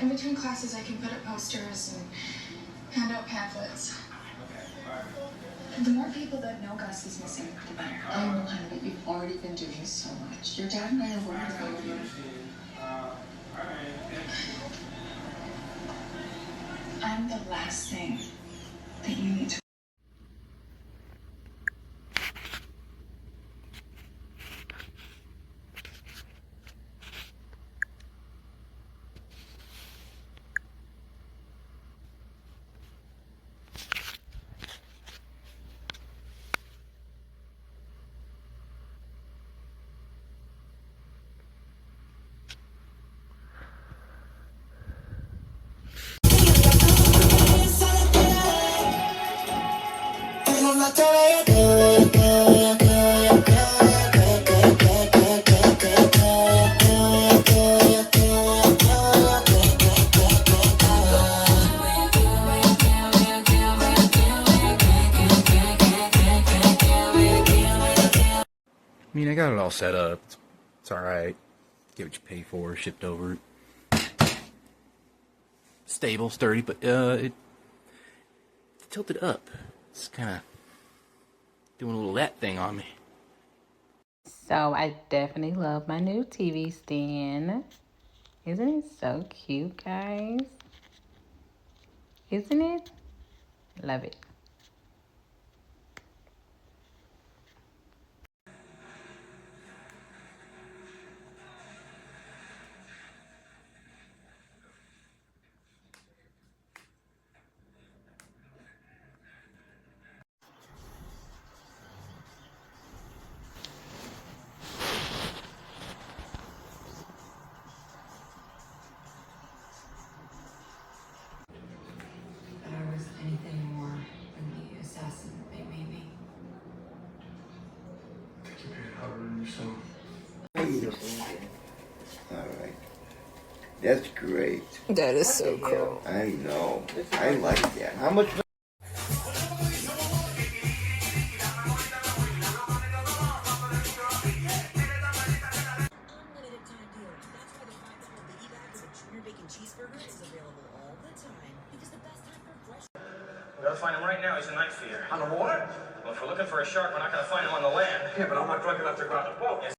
In between classes, I can put up posters and hand out pamphlets. The more people that know Gus is missing, the better. I know, honey, but you've already been doing so much. Your dad and I are worried about you. I'm the last thing that you need to. I mean, I got it all set up. It's alright. Get what you pay for, shipped over. Stable, sturdy, but it's tilted up. It's kind of doing a little that thing on me. So I definitely love my new TV stand. Isn't it so cute, guys? Isn't it? Love it. But I was anything more than the assassin they made me. I think you made it harder on yourself. Alright. That's great. That is so cool. I know. I like that. How much? We gotta find him right now. He's a night feeder. On the water? Well, if we're looking for a shark, we're not gonna find him on the land. Yeah, but I'm not drunk enough to go on the boat. Yes,